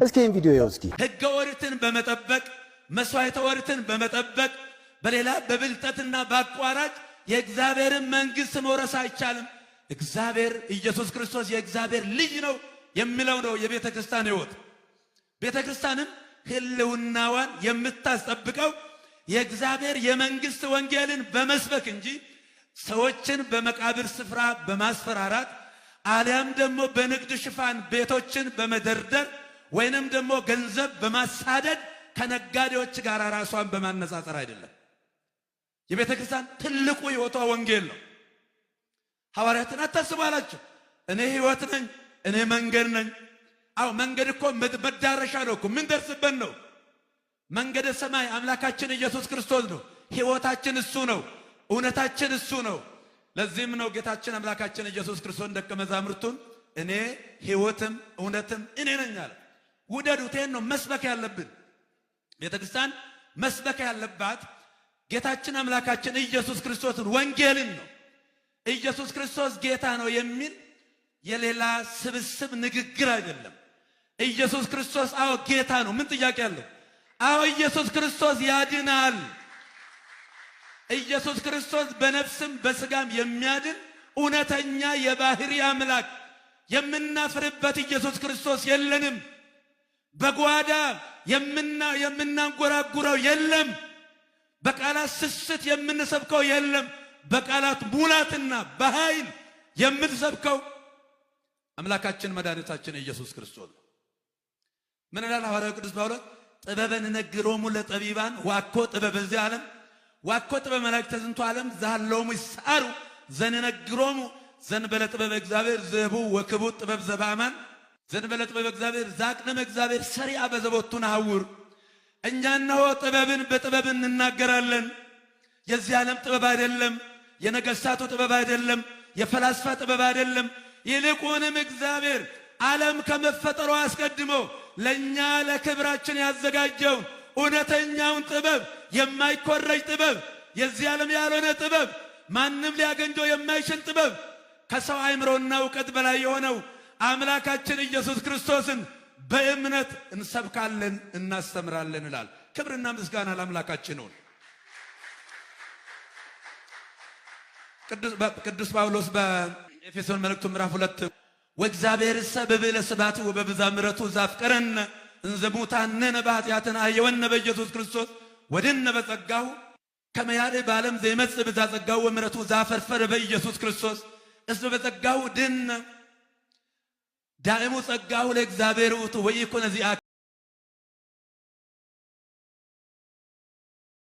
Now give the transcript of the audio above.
እስኪ ይህን ቪዲዮ ይወስኪ ሕገ ኦሪትን በመጠበቅ መስዋዕተ ኦሪትን በመጠበቅ በሌላ በብልጠትና በአቋራጭ የእግዚአብሔርን መንግሥት መውረስ አይቻልም። እግዚአብሔር ኢየሱስ ክርስቶስ የእግዚአብሔር ልጅ ነው የሚለው ነው የቤተ ክርስቲያን ሕይወት። ቤተ ክርስቲያንም ህልውናዋን የምታስጠብቀው የእግዚአብሔር የመንግሥት ወንጌልን በመስበክ እንጂ ሰዎችን በመቃብር ስፍራ በማስፈራራት አሊያም ደግሞ በንግድ ሽፋን ቤቶችን በመደርደር ወይንም ደግሞ ገንዘብ በማሳደድ ከነጋዴዎች ጋር ራሷን በማነጻጸር አይደለም። የቤተ ክርስቲያን ትልቁ ሕይወቷ ወንጌል ነው። ሐዋርያትን አታስቡ አላቸው። እኔ ሕይወት ነኝ፣ እኔ መንገድ ነኝ። አዎ መንገድ እኮ መዳረሻ ነው እኮ ምን ደርስበት ነው። መንገደ ሰማይ አምላካችን ኢየሱስ ክርስቶስ ነው። ሕይወታችን እሱ ነው። እውነታችን እሱ ነው። ለዚህም ነው ጌታችን አምላካችን ኢየሱስ ክርስቶስ ደቀ መዛሙርቱን እኔ ሕይወትም እውነትም እኔ ነኝ አለ። ውደዱቴን ነው መስበክ ያለብን። ቤተ ክርስቲያን መስበክ ያለባት ጌታችን አምላካችን ኢየሱስ ክርስቶስን ወንጌልን ነው። ኢየሱስ ክርስቶስ ጌታ ነው የሚል የሌላ ስብስብ ንግግር አይደለም። ኢየሱስ ክርስቶስ አዎ ጌታ ነው። ምን ጥያቄ አለው? አዎ ኢየሱስ ክርስቶስ ያድናል። ኢየሱስ ክርስቶስ በነፍስም በስጋም የሚያድን እውነተኛ የባህሪ አምላክ። የምናፍርበት ኢየሱስ ክርስቶስ የለንም። በጓዳ የምናንጎራጉረው የለም። በቃላት ስስት የምንሰብከው የለም። በቃላት ሙላትና በኃይል የምንሰብከው አምላካችን መድኃኒታችን ኢየሱስ ክርስቶስ ነው። ምን ይላል ሐዋርያው ቅዱስ ጳውሎስ? ጥበበን ነግሮሙ ለጠቢባን ዋኮ ጥበብ በዚህ ዓለም ዋኮ ጥበብ መላእክተ ዝንቱ ዓለም ዛሃለሙ ይሳሩ ዘንነግሮሙ ዘንበለ ጥበብ እግዚአብሔር ዘቡ ወክቡ ጥበብ ዘባማን ዘንበለ ጥበብ እግዚአብሔር ዛቅነመ እግዚአብሔር ሰሪያ በዘቦቱ ነሐውር። እኛ እነሆ ጥበብን በጥበብ እንናገራለን። የዚህ ዓለም ጥበብ አይደለም፣ የነገሥታቱ ጥበብ አይደለም፣ የፈላስፋ ጥበብ አይደለም። ይልቁንም እግዚአብሔር ዓለም ከመፈጠሩ አስቀድሞ ለእኛ ለክብራችን ያዘጋጀውን እውነተኛውን ጥበብ፣ የማይኮረጅ ጥበብ፣ የዚህ ዓለም ያልሆነ ጥበብ፣ ማንም ሊያገኘው የማይችል ጥበብ፣ ከሰው አእምሮና እውቀት በላይ የሆነው አምላካችን ኢየሱስ ክርስቶስን በእምነት እንሰብካለን እናስተምራለን ይላል። ክብርና ምስጋና ለአምላካችን ነው። ቅዱስ ጳውሎስ በኤፌሶን መልእክቱ ምዕራፍ 2 ወእግዚአብሔርሰ በብዕለ ስብሐቱ ወበብዛ ምሕረቱ ዘአፍቀረነ እንዘ ሙታነ በኃጢአትነ አሕየወነ በኢየሱስ ክርስቶስ ወድነ በጸጋሁ ከመ ያድኅ በዓለም ዘይመጽእ ብዛ ጸጋሁ ወምሕረቱ ዘአፈርፈረ በኢየሱስ ክርስቶስ እስመ በጸጋሁ ድኅነ ዳእሙ ጸጋሁ ለእግዚአብሔር ውእቱ ወኢኮነ ዚአከ